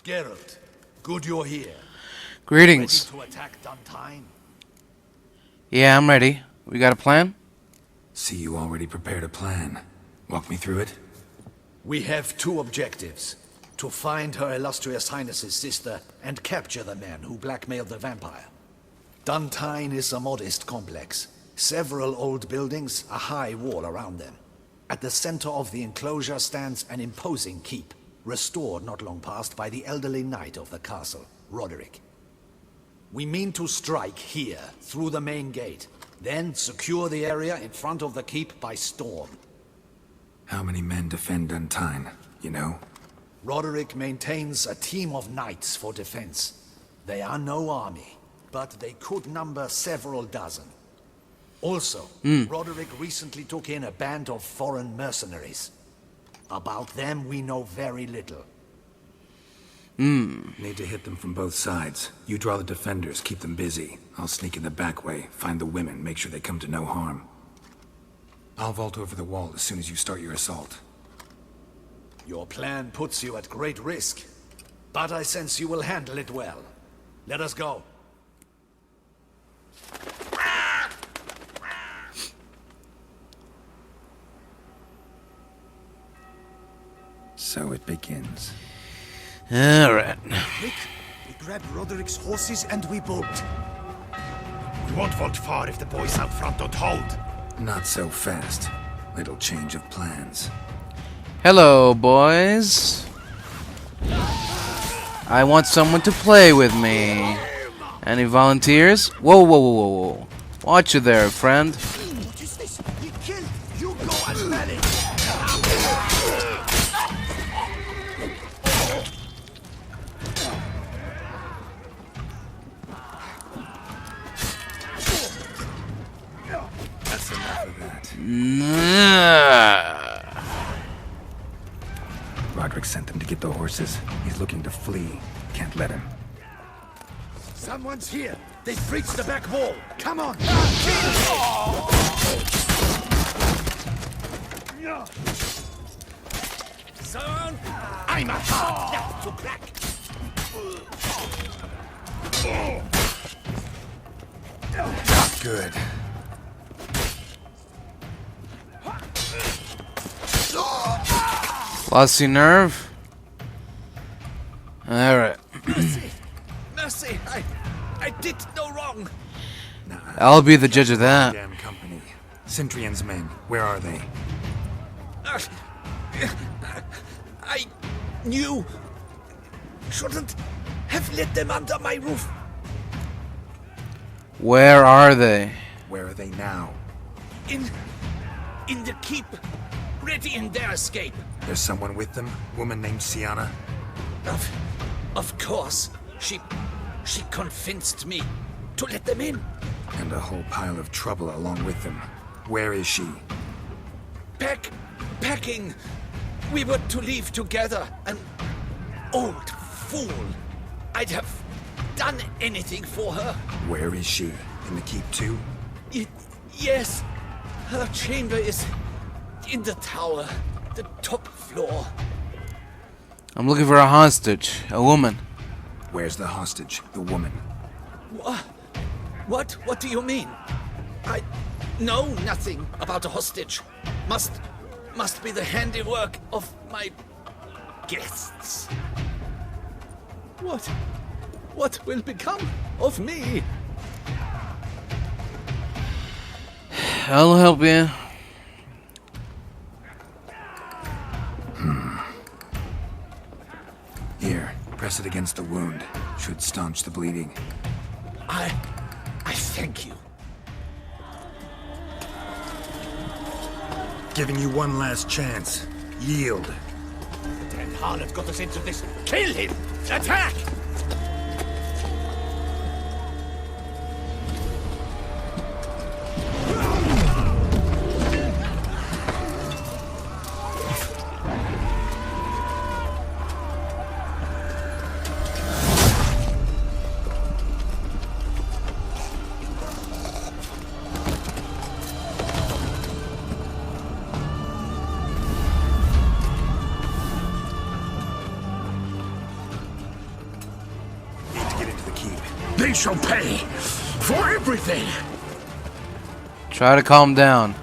Geralt, good you're here. Greetings. Ready to attack Duntine? Yeah, I'm ready. We got a plan? See, you already prepared a plan. Walk me through it. We have two objectives. To find Her Illustrious Highness's sister and capture the man who blackmailed the vampire. Duntine is a modest complex. Several old buildings, a high wall around them. At the center of the enclosure stands an imposing keep, restored not long past by the elderly knight of the castle, Roderick. We mean to strike here, through the main gate, then secure the area in front of the keep by storm. How many men defend Duntine, you know? Roderick maintains a team of knights for defense. They are no army, but they could number several dozen. Also, Roderick recently took in a band of foreign mercenaries. About them we know very little. Need to hit them from both sides. You draw the defenders, keep them busy. I'll sneak in the back way, find the women, make sure they come to no harm. I'll vault over the wall as soon as you start your assault. Your plan puts you at great risk, but I sense you will handle it well. Let us go. So it begins. Alright. Quick, we grab Roderick's horses and we bolt. We won't vault far if the boys out front don't hold. Not so fast. Little change of plans. Hello, boys. I want someone to play with me. Any volunteers? Whoa, whoa, whoa, whoa, whoa. Watch you there, friend. What is this? He killed! You go and manage! That's enough of that. Roderick sent them to get the horses. He's looking to flee. Can't let him. Someone's here. They've breached the back wall. Come on. Son, I'm a hard nut to crack. Not good. Lost your nerve? Alright. Mercy, I did no wrong. I'll be the judge of that. Damn company. Centrion's men, where are they? I knew. Shouldn't have let them under my roof. Where are they? Where are they now? In the keep, ready in their escape. There's someone with them? Woman named Sienna? Of course, she convinced me to let them in. And a whole pile of trouble along with them. Where is she? Packing. We were to leave together. An old fool. I'd have done anything for her. Where is she? In the keep too? Yes. Her chamber is in the tower, the top floor. I'm looking for a hostage. A woman. Where's the hostage? The woman? What? What do you mean? I know nothing about a hostage. Must be the handiwork of my guests. What will become of me? I'll help you. Here, press it against the wound. Should staunch the bleeding. I thank you. Giving you one last chance. Yield. The damned harlot got us into this. Kill him! Attack! They shall pay for everything. Try to calm down.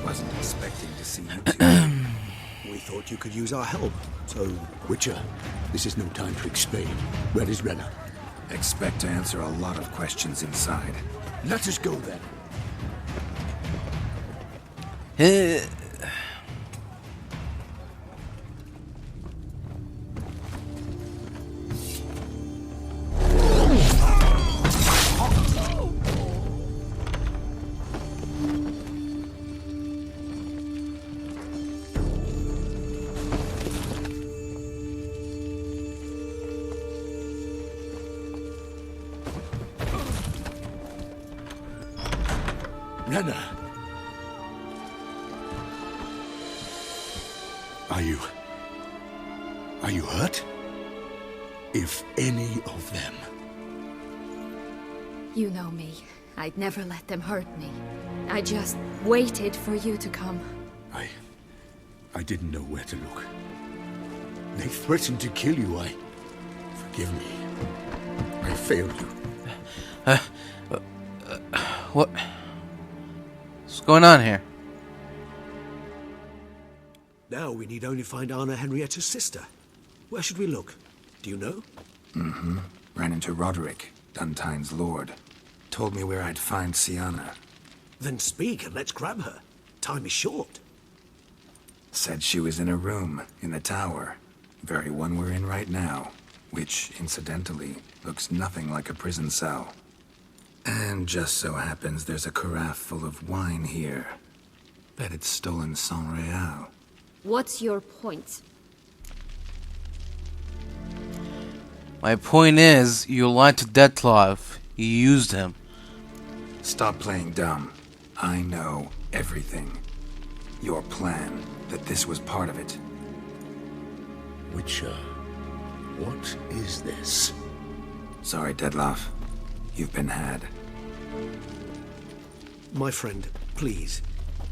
Wasn't expecting to see you two. We thought you could use our help. So, Witcher, this is no time to explain. Where is Renna? Expect to answer a lot of questions inside. Let us go then. Renna! Are you hurt? If any of them. You know me. I'd never let them hurt me. I just waited for you to come. I didn't know where to look. They threatened to kill you. Forgive me. I failed you. What's going on here? Now we need only find Anna Henrietta's sister. Where should we look? Do you know? Ran into Roderick, Duntine's lord. Told me where I'd find Sienna. Then speak and let's grab her. Time is short. Said she was in a room in the tower. Very one we're in right now. Which, incidentally, looks nothing like a prison cell. And just so happens there's a carafe full of wine here. Bet it's stolen San Real. What's your point? My point is, you lied to Dettlaff. You used him. Stop playing dumb. I know everything. Your plan, that this was part of it. Witcher, what is this? Sorry, Dettlaff. You've been had. My friend, please.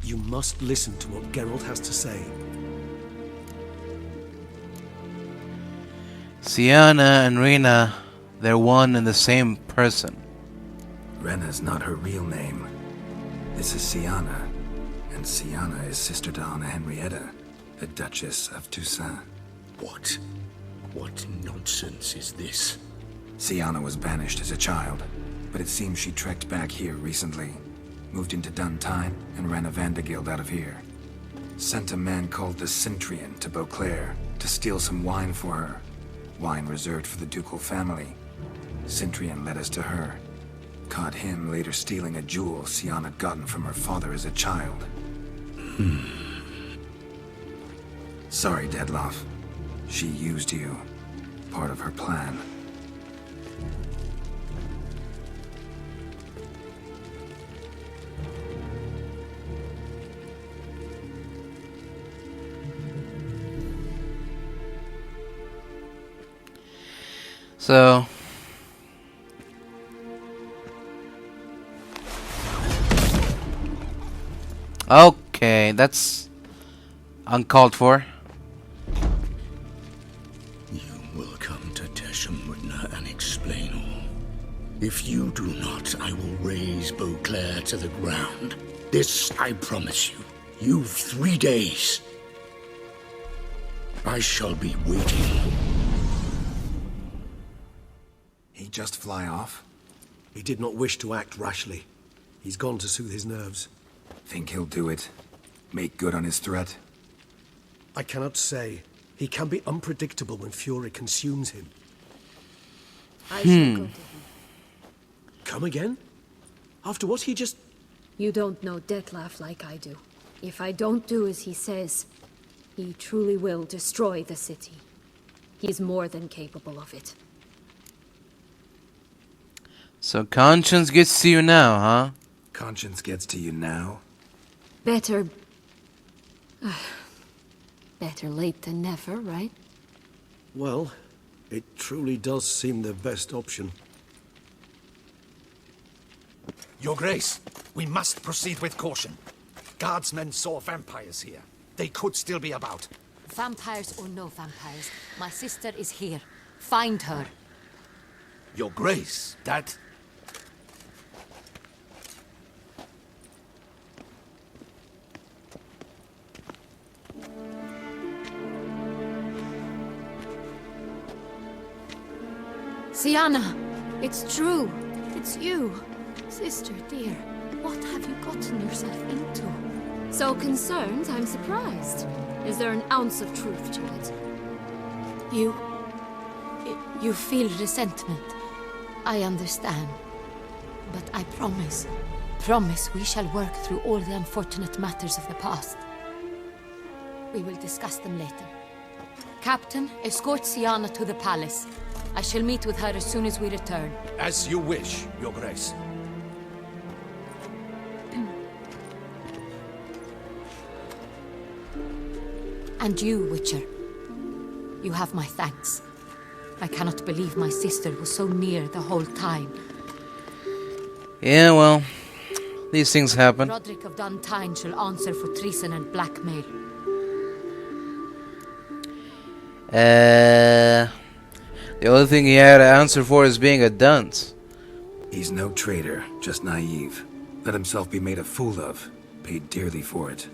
You must listen to what Geralt has to say. Sienna and Rena, they're one and the same person. Rena's not her real name. This is Sienna. And Sienna is sister to Anna Henrietta, the Duchess of Toussaint. What? What nonsense is this? Sienna was banished as a child, but it seems she trekked back here recently. Moved into Duntine and ran a Vandergild out of here. Sent a man called the Centrian to Beauclair to steal some wine for her. Wine reserved for the ducal family. Centrian led us to her. Caught him later stealing a jewel Sienna had gotten from her father as a child. Sorry, Dettlaff. She used you. Part of her plan. So... okay, that's uncalled for. You will come to Teshumwitna and explain all. If you do not, I will raise Beauclair to the ground. This I promise you. You've 3 days. I shall be waiting. just fly off? He did not wish to act rashly. He's gone to soothe his nerves. Think he'll do it? Make good on his threat? I cannot say. He can be unpredictable when fury consumes him. I shall go to him. Come again? After what he just... You don't know Dettlaff like I do. If I don't do as he says, he truly will destroy the city. He's more than capable of it. So conscience gets to you now, huh? Conscience gets to you now? Better... better late than never, right? Well, it truly does seem the best option. Your Grace, we must proceed with caution. Guardsmen saw vampires here. They could still be about. Vampires or no vampires, my sister is here. Find her. Your Grace, that... Sienna, it's true. It's you. Sister, dear, what have you gotten yourself into? So concerned, I'm surprised. Is there an ounce of truth to it? You feel resentment. I understand. But I promise we shall work through all the unfortunate matters of the past. We will discuss them later. Captain, escort Sienna to the palace. I shall meet with her as soon as we return. As you wish, Your Grace. And you, Witcher. You have my thanks. I cannot believe my sister was so near the whole time. Yeah, well, these things happen. Roderick of Duntine shall answer for treason and blackmail. The only thing he had to answer for is being a dunce. He's no traitor, just naive. Let himself be made a fool of. Paid dearly for it.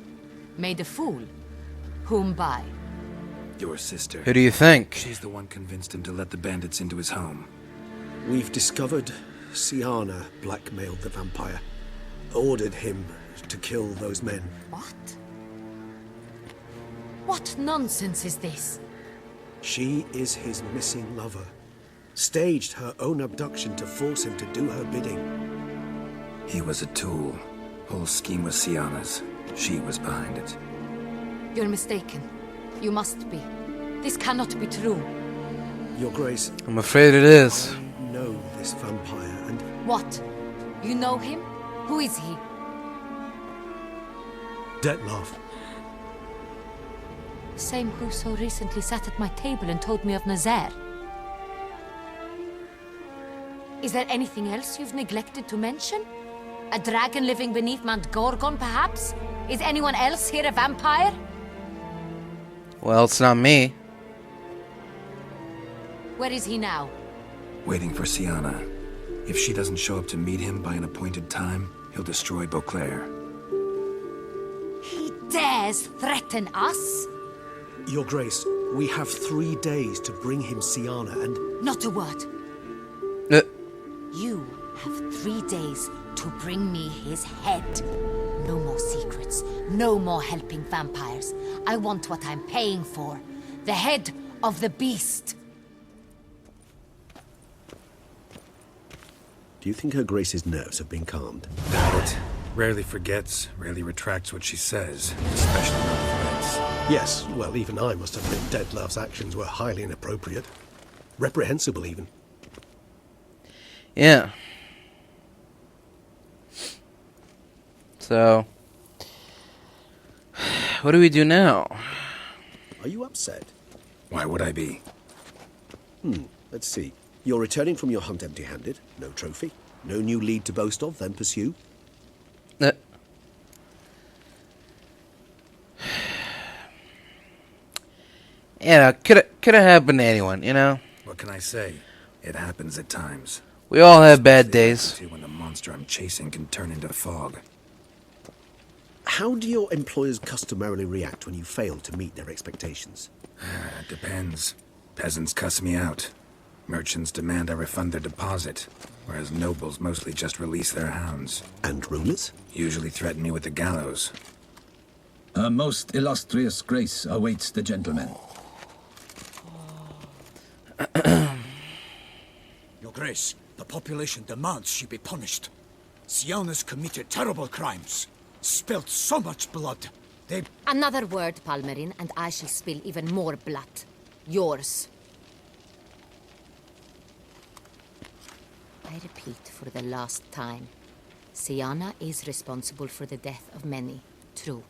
Made a fool? Whom by? Your sister. Who do you think? She's the one convinced him to let the bandits into his home. We've discovered Sienna blackmailed the vampire. Ordered him to kill those men. What? What nonsense is this? She is his missing lover. Staged her own abduction to force him to do her bidding. He was a tool. Whole scheme was Sienna's. She was behind it. You're mistaken. You must be. This cannot be true. Your Grace, I'm afraid it is. I know this vampire and... What? You know him? Who is he? Dettlaff. Same who so recently sat at my table and told me of Nazaire. Is there anything else you've neglected to mention? A dragon living beneath Mount Gorgon, perhaps? Is anyone else here a vampire? Well, it's not me. Where is he now? Waiting for Sienna. If she doesn't show up to meet him by an appointed time, he'll destroy Beauclair. He dares threaten us? Your Grace, we have 3 days to bring him Sienna and... Not a word. Uh, You have 3 days to bring me his head. No more secrets. No more helping vampires. I want what I'm paying for. The head of the beast. Do you think Her Grace's nerves have been calmed? Doubt it. Rarely forgets, rarely retracts what she says, especially on threats. Yes, well, even I must admit Dettlaff's actions were highly inappropriate. Reprehensible, even. yeah. So, what do we do now? Are you upset? Why would I be? Let's see. You're returning from your hunt empty-handed. No trophy. No new lead to boast of, then pursue. Yeah, could have happened to anyone, you know? What can I say? It happens at times. We all have bad days. When the monster I'm chasing can turn into fog. How do your employers customarily react when you fail to meet their expectations? It depends. Peasants cuss me out. Merchants demand I refund their deposit, whereas nobles mostly just release their hounds. And rulers? Usually threaten me with the gallows. Her most illustrious grace awaits the gentleman. Your Grace, the population demands she be punished. Syanna's committed terrible crimes. Spilt so much blood. They... Another word, Palmerin, and I shall spill even more blood. Yours. I repeat for the last time. Syanna is responsible for the death of many, true.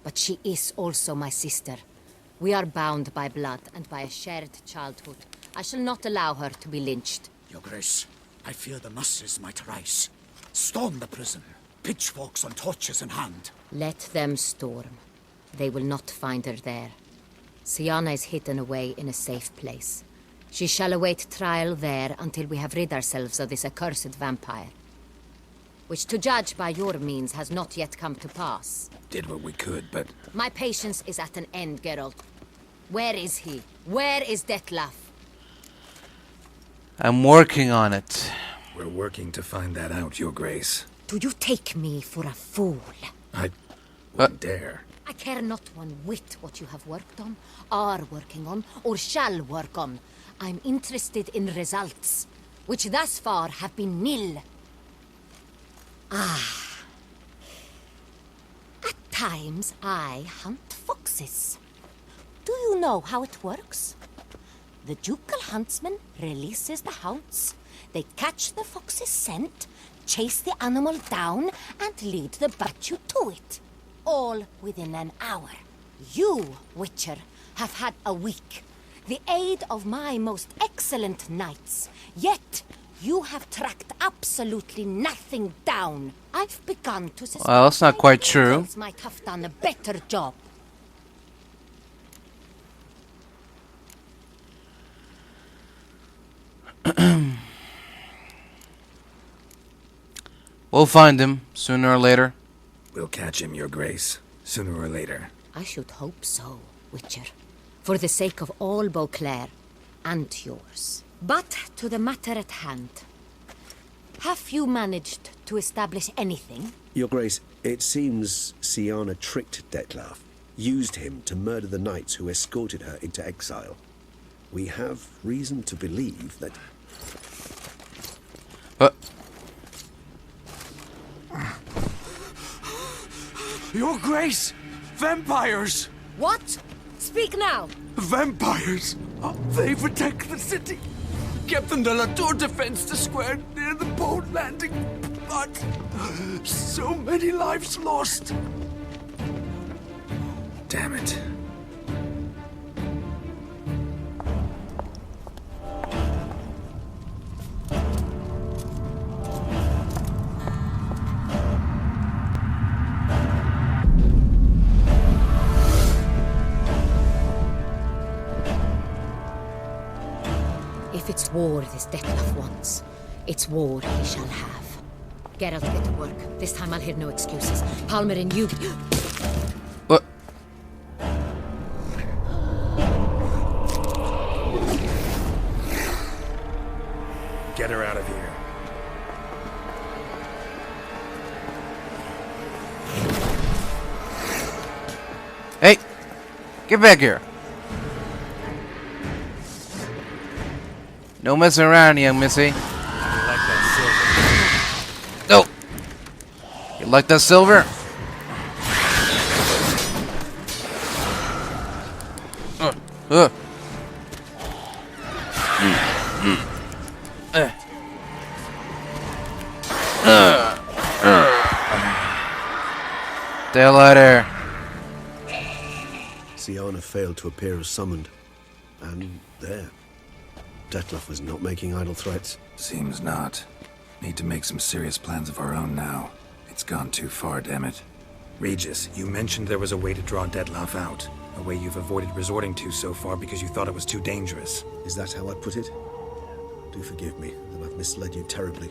But she is also my sister. We are bound by blood and by a shared childhood. I shall not allow her to be lynched. Your Grace, I fear the masses might rise. Storm the prison, pitchforks and torches in hand. Let them storm. They will not find her there. Syanna is hidden away in a safe place. She shall await trial there until we have rid ourselves of this accursed vampire. Which, to judge by your means, has not yet come to pass. Did what we could, but... My patience is at an end, Geralt. Where is he? Where is Dettlaff? I'm working on it. We're working to find that out, Your Grace. Do you take me for a fool? I wouldn't dare. I care not one whit what you have worked on, are working on, or shall work on. I'm interested in results, which thus far have been nil. At times, I hunt foxes. Do you know how it works? The ducal huntsman releases the hounds. They catch the fox's scent, chase the animal down, and lead the battu to it. All within an hour. You, Witcher, have had a week. The aid of my most excellent knights. Yet, you have tracked absolutely nothing down. I've begun to suspect... Well, that's not quite true. Angels might have done a better job. We'll find him, sooner or later. We'll catch him, Your Grace, sooner or later. I should hope so, Witcher. For the sake of all Beauclair, and yours. But to the matter at hand. Have you managed to establish anything? Your Grace, it seems Syanna tricked Dettlaff, used him to murder the knights who escorted her into exile. We have reason to believe that... Your Grace! Vampires! What? Speak now! Vampires! They protect the city! Captain de la Tour defends the square near the boat landing, but so many lives lost! Damn it. If it's war this Dettlaff wants, it's war he shall have. Geralt, get to work. This time I'll hear no excuses. Palmerin, you... What? Get her out of here. Hey! Get back here! No messing around, young missy. No! You like that silver? Stay lighter. Syanna failed to appear as summoned. And there. Dettlaff was not making idle threats. Seems not. Need to make some serious plans of our own now. It's gone too far, damn it. Regis, you mentioned there was a way to draw Dettlaff out. A way you've avoided resorting to so far because you thought it was too dangerous. Is that how I put it? Do forgive me that I've misled you terribly.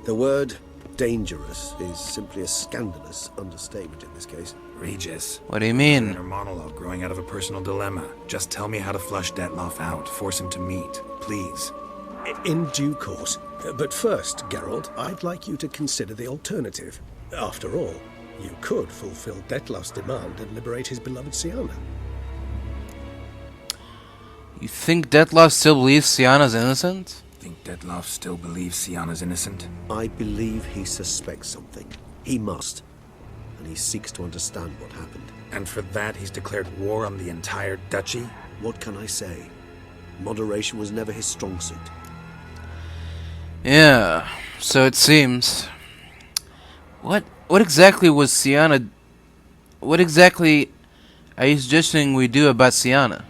The word dangerous is simply a scandalous understatement in this case. Regis. What do you mean? Inner monologue growing out of a personal dilemma. Just tell me how to flush Dettlaff out. Force him to meet. Please. In due course. But first, Geralt, I'd like you to consider the alternative. After all, you could fulfill Dettlaff's demand and liberate his beloved Siana. You think Dettlaff still believes Siana's innocent? Think Dettlaff still believes Siana's innocent? I believe he suspects something. He must. And he seeks to understand what happened. And for that, he's declared war on the entire duchy? What can I say? Moderation was never his strong suit. Yeah, so it seems. What exactly was Siana... What exactly are you suggesting we do about Siana?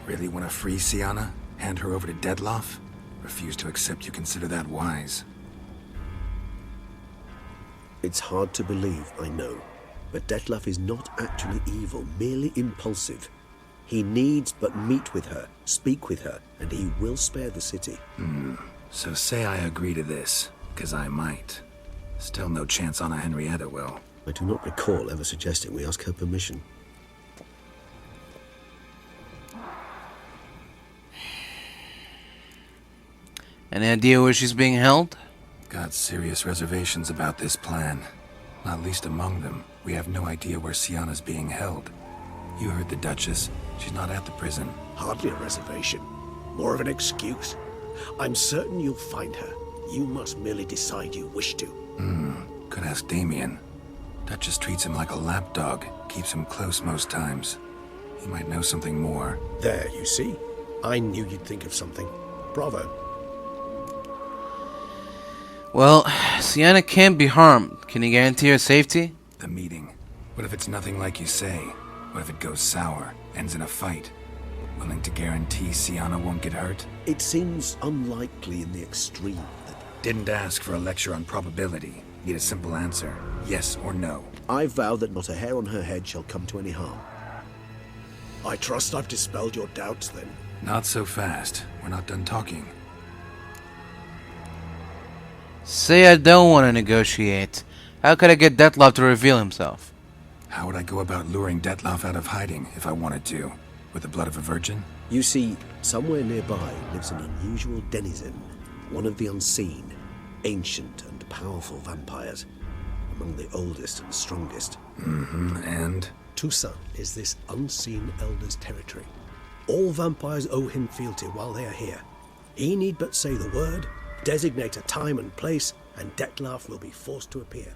Really want to free Siana? Hand her over to Dettlaff? Refuse to accept you consider that wise. It's hard to believe, I know. But Dettlaff is not actually evil, merely impulsive. He needs but meet with her, speak with her, and he will spare the city. So say I agree to this, because I might. Still no chance Anna Henrietta will. I do not recall ever suggesting we ask her permission. Any idea where she's being held? Got serious reservations about this plan. Not least among them, we have no idea where Siana's being held. You heard the Duchess. She's not at the prison. Hardly a reservation. More of an excuse. I'm certain you'll find her. You must merely decide you wish to. Could ask Damien. Duchess treats him like a lapdog. Keeps him close most times. He might know something more. There, you see. I knew you'd think of something. Bravo. Well, Siana can't be harmed. Can you guarantee her safety? The meeting. What if it's nothing like you say? What if it goes sour? Ends in a fight? Willing to guarantee Siana won't get hurt? It seems unlikely in the extreme that... Didn't ask for a lecture on probability. Need a simple answer. Yes or no. I vow that not a hair on her head shall come to any harm. I trust I've dispelled your doubts, then. Not so fast. We're not done talking. Say I don't want to negotiate. How could I get Dettlaff to reveal himself? How would I go about luring Dettlaff out of hiding if I wanted to? With the blood of a virgin? You see, somewhere nearby lives an unusual denizen, one of the unseen, ancient and powerful vampires, among the oldest and strongest. And? Toussaint is this unseen elder's territory. All vampires owe him fealty while they are here. He need but say the word, designate a time and place, and Dettlaff will be forced to appear.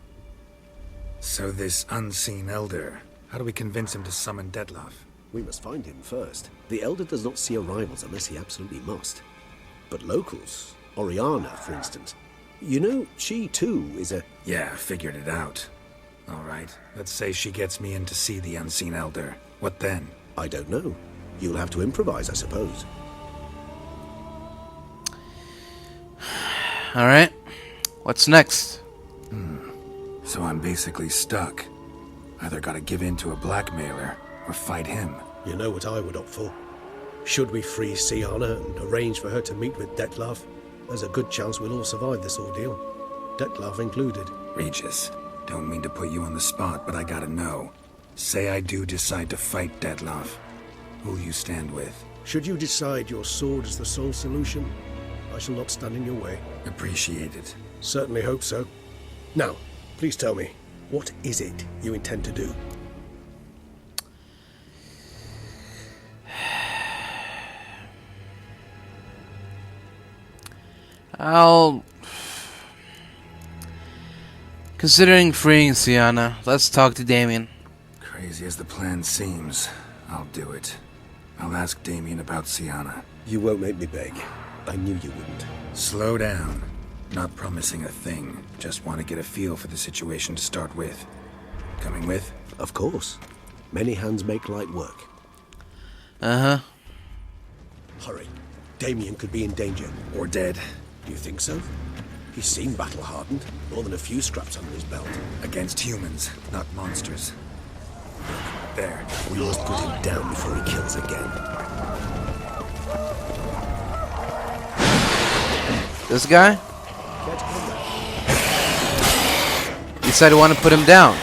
So this unseen elder, how do we convince him to summon Dettlaff? We must find him first. The elder does not see arrivals unless he absolutely must. But locals, Oriana, for instance, you know, she too is a... Yeah, figured it out. All right, let's say she gets me in to see the unseen elder. What then? I don't know. You'll have to improvise, I suppose. Alright. What's next? So I'm basically stuck. Either gotta give in to a blackmailer, or fight him. You know what I would opt for. Should we free Siana and arrange for her to meet with Dettlaff, there's a good chance we'll all survive this ordeal. Dettlaff included. Regis, don't mean to put you on the spot, but I gotta know. Say I do decide to fight Dettlaff. Who'll you stand with? Should you decide your sword is the sole solution, I shall not stand in your way. Appreciate it. Certainly hope so. Now, please tell me, what is it you intend to do? Considering freeing Siana, let's talk to Damien. Crazy as the plan seems, I'll do it. I'll ask Damien about Siana. You won't make me beg. I knew you wouldn't. Slow down. Not promising a thing. Just want to get a feel for the situation to start with. Coming with? Of course. Many hands make light work. Uh-huh. Hurry. Damien could be in danger. Or dead. Do you think so? He seemed battle-hardened. More than a few scraps under his belt. Against humans, not monsters. There. We must put him down before he kills again. This guy? You said you want to put him down.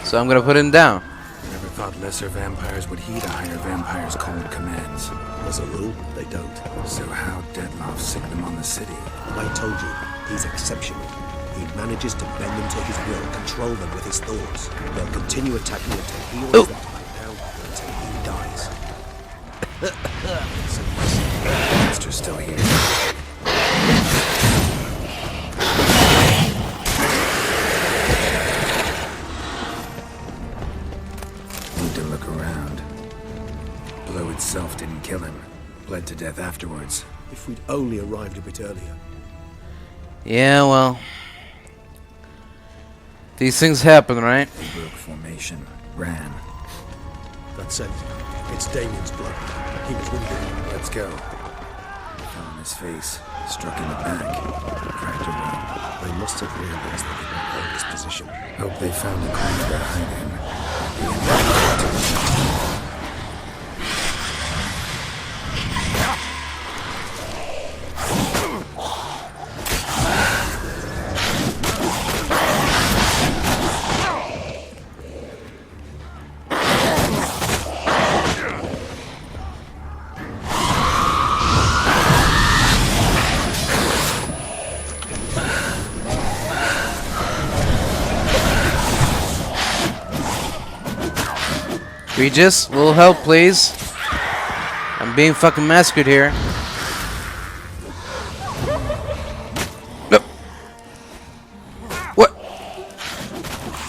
So I'm gonna put him down. Never thought lesser vampires would heed a higher vampire's cold commands. As a rule, they don't. So how Dettlaff sick them on the city? I told you, he's exceptional. He manages to bend them to his will, control them with his thoughts. They'll continue attacking until he orders them to back down, until he dies. The monster's still here. Need to look around. Blow itself didn't kill him. Bled to death afterwards. If we'd only arrived a bit earlier. Yeah, well. These things happen, right? They broke formation. Ran. That's it. It's Damien's blood. He was wounded. Let's go. Fell on his face. Struck in the back. Cracked a rib. They must have realized they could not hold his position. Hope they found a clue to hide him. Regis, a little help, please. I'm being fucking massacred here. No. What?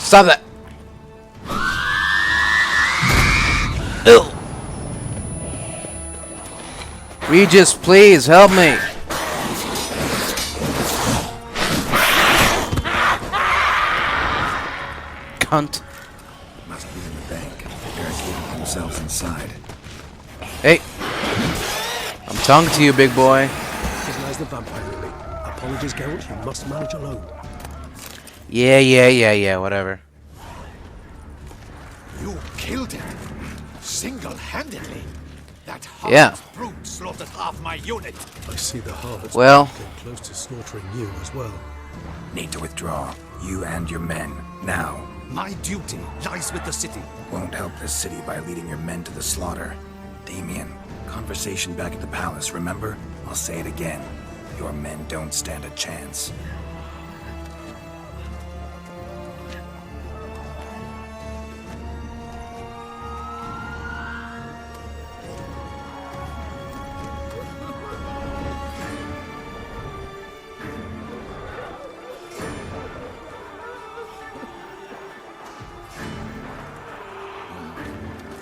Stop that. Ew. Regis, please help me. Cunt. Must be in the bank. Barricading themselves inside. Hey. I'm talking to you, big boy. Recognize the vampire, Lily. Apologies, Geralt. You must manage alone. Yeah, whatever. You killed him. Single-handedly. That Yeah. brute slaughtered half my unit. I see the harvest Well. getting close to slaughtering you as well. Need to withdraw. You and your men. Now. My duty lies with the city. Won't help the city by leading your men to the slaughter. Damien, conversation back at the palace, remember? I'll say it again. Your men don't stand a chance.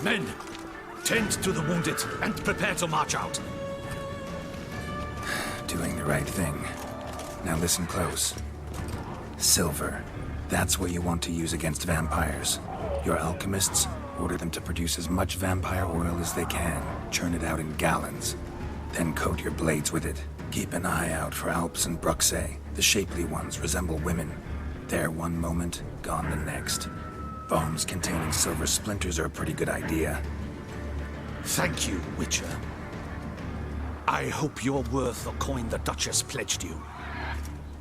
Men, tend to the wounded and prepare to march out. Doing the right thing. Now listen close. Silver. That's what you want to use against vampires. Your alchemists, order them to produce as much vampire oil as they can. Churn it out in gallons. Then coat your blades with it. Keep an eye out for Alps and Bruxae. The shapely ones resemble women. There one moment, gone the next. Bombs containing silver splinters are a pretty good idea. Thank you, Witcher. I hope you're worth the coin the Duchess pledged you.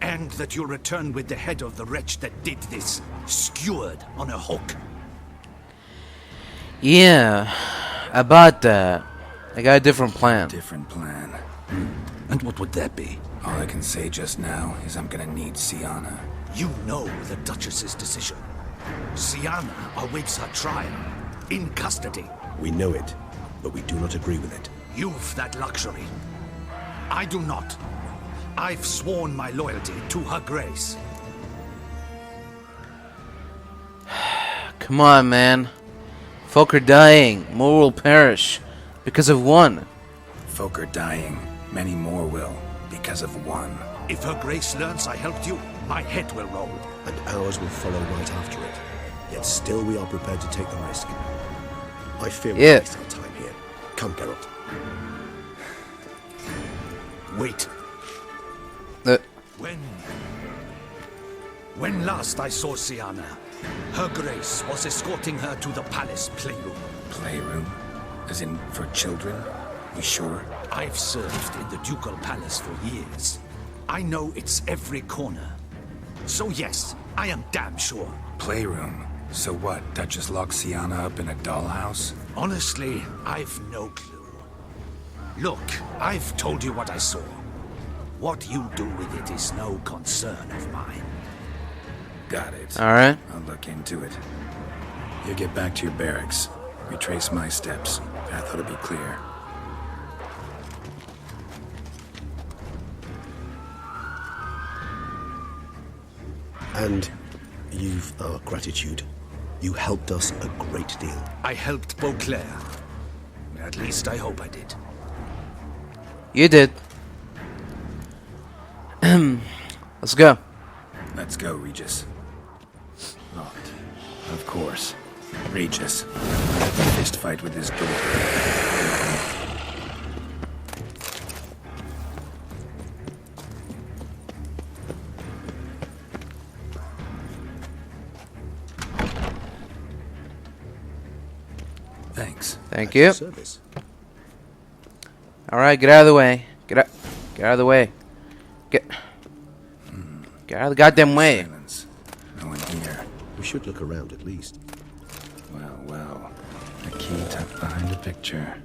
And that you'll return with the head of the wretch that did this, skewered on a hook. Yeah, about that. I got a different plan. Different plan. And what would that be? All I can say just now is I'm gonna need Sienna. You know the Duchess's decision. Sienna awaits her trial, in custody. We know it, but we do not agree with it. You've that luxury. I do not. I've sworn my loyalty to her grace. Come on, man. Folk are dying. More will perish. Because of one. Folk are dying. Many more will, because of one. If her grace learns I helped you, my head will roll. And ours will follow right after it. Yet still we are prepared to take the risk. I fear we waste our time here. Come, Geralt. Wait. When last I saw Sienna, her grace was escorting her to the palace playroom. Playroom? As in, for children? You sure? I've served in the ducal palace for years. I know its every corner. So yes, I am damn sure. Playroom? So what, Duchess locked Sienna up in a dollhouse? Honestly, I've no clue. Look, I've told you what I saw. What you do with it is no concern of mine. Got it. Alright. I'll look into it. You get back to your barracks. Retrace my steps. Path ought to be clear. And you've our gratitude. You helped us a great deal. I helped Beauclair. At least I hope I did. You did. Let's go. Let's go, Regis. Locked. Of course. Regis. Fist fight with this door. Thanks. Thank you. Service. Alright, get out of the way. Get out of the way. Get out of the goddamn way. Silence. No one here. We should look around at least. Well. A key tucked behind a picture.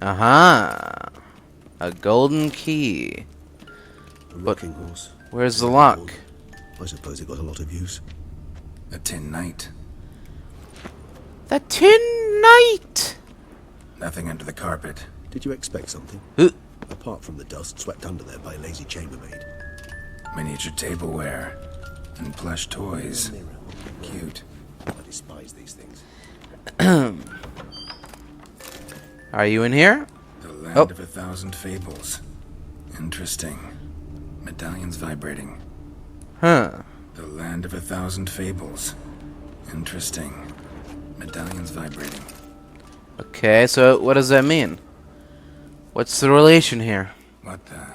Uh-huh. A golden key. A rocking horse. Where's the lock? I suppose it got a lot of use. A tin knight. The Tin Knight! Nothing under the carpet. Did you expect something? Huh. Apart from the dust swept under there by a lazy chambermaid. Miniature tableware. And plush toys. Cute. I despise these things. Are you in here? The land of 1,000 fables. Interesting. Medallions vibrating. Huh. The land of 1,000 fables. Interesting. Medallions vibrating. Okay, so what does that mean? What's the relation here? What the?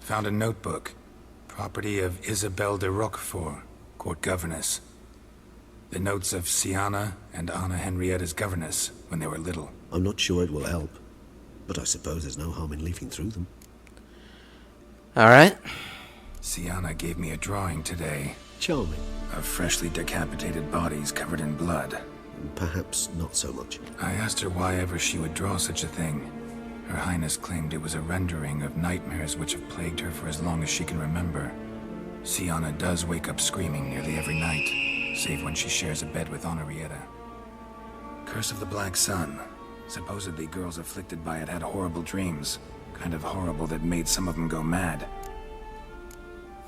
Found a notebook. Property of Isabelle de Roquefort, court governess. The notes of Siana and Anna Henrietta's governess when they were little. I'm not sure it will help, but I suppose there's no harm in leafing through them. Alright. Siana gave me a drawing today Charming. of freshly decapitated bodies covered in blood. Perhaps not so much. I asked her why ever she would draw such a thing. Her Highness claimed it was a rendering of nightmares which have plagued her for as long as she can remember. Siana does wake up screaming nearly every night, save when she shares a bed with Henrietta. Curse of the Black Sun. Supposedly girls afflicted by it had horrible dreams. Kind of horrible that made some of them go mad.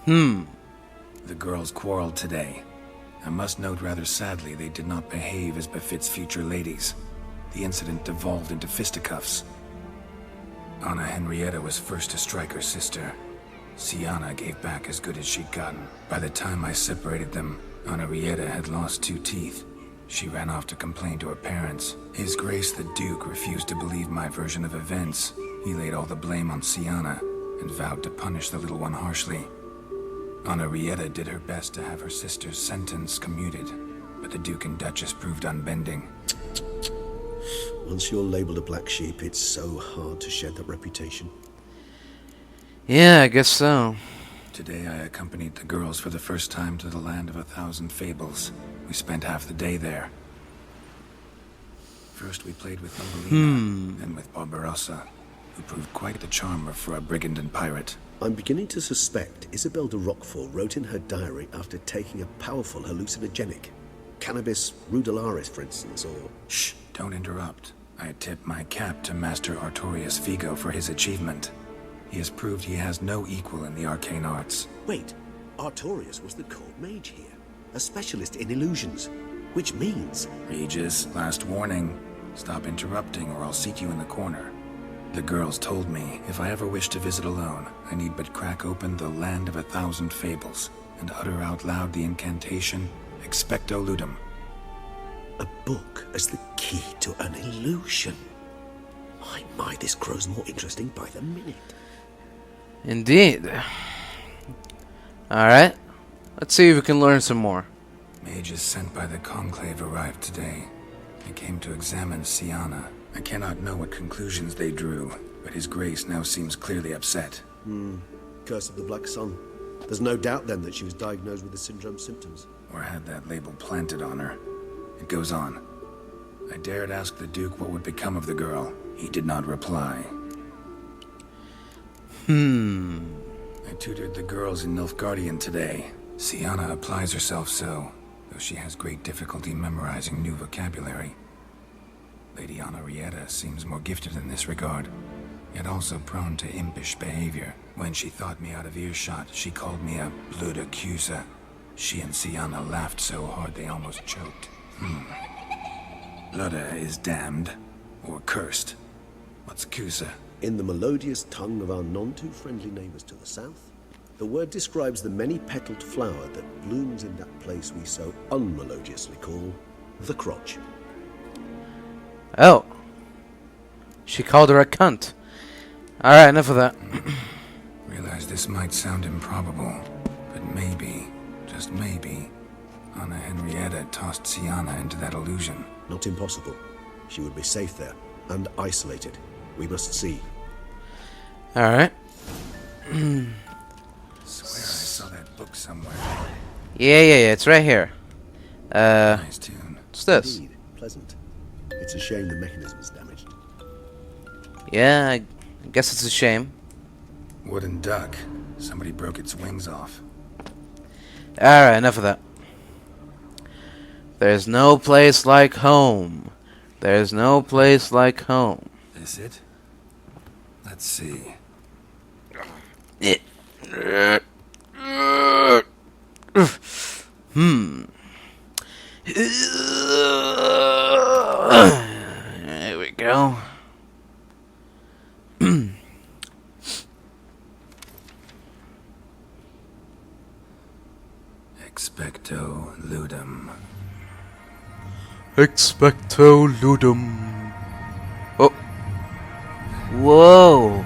The girls quarreled today. I must note rather sadly they did not behave as befits future ladies. The incident devolved into fisticuffs. Anna Henrietta was first to strike her sister. Siana gave back as good as she'd gotten. By the time I separated them, Henrietta had lost 2 teeth. She ran off to complain to her parents. His Grace the Duke refused to believe my version of events. He laid all the blame on Siana and vowed to punish the little one harshly. Henrietta did her best to have her sister's sentence commuted, but the Duke and Duchess proved unbending. Once you're labeled a black sheep, it's so hard to shed that reputation. Yeah, I guess so. Today I accompanied the girls for the first time to the land of 1,000 fables. We spent half the day there. First we played with Thumbelina, then with Barbarossa, who proved quite the charmer for a brigand and pirate. I'm beginning to suspect Isabelle de Roquefort wrote in her diary after taking a powerful hallucinogenic. Cannabis rudelaris, for instance, or... Shh, don't interrupt. I tip my cap to Master Artorius Vigo for his achievement. He has proved he has no equal in the arcane arts. Wait, Artorius was the court mage here, a specialist in illusions, which means... Regis, last warning. Stop interrupting or I'll seat you in the corner. The girls told me if I ever wish to visit alone, I need but crack open the land of 1,000 fables and utter out loud the incantation, Expecto Ludum. A book as the key to an illusion. My, this grows more interesting by the minute. Indeed. Alright. Let's see if we can learn some more. Mages sent by the Conclave arrived today. They came to examine Siana. I cannot know what conclusions they drew, but His Grace now seems clearly upset. Curse of the Black Sun. There's no doubt then that she was diagnosed with the syndrome symptoms. Or had that label planted on her. It goes on. I dared ask the Duke what would become of the girl. He did not reply. I tutored the girls in Nilfgaardian today. Sienna applies herself so, though she has great difficulty memorizing new vocabulary. Lady Henrietta seems more gifted in this regard, yet also prone to impish behavior. When she thought me out of earshot, she called me a blood accuser. She and Sienna laughed so hard they almost choked. Ludda is damned, or cursed. What's Cusa? In the melodious tongue of our none-too-friendly neighbours to the south, the word describes the many-petaled flower that blooms in that place we so unmelodiously call the crotch. Oh. She called her a cunt. Alright, enough of that. Realize this might sound improbable, but maybe, just maybe, Anna Henrietta tossed Sienna into that illusion. Not impossible. She would be safe there, and isolated. We must see. Alright. Swear I saw that book somewhere. Yeah, it's right here. Nice tune. What's this? Indeed, pleasant. It's a shame the mechanism's damaged. Yeah, I guess it's a shame. Wooden duck. Somebody broke its wings off. Alright, enough of that. There's no place like home. There's no place like home. Is it? Let's see. There we go. Expecto ludum. Expecto ludum. Oh. Whoa.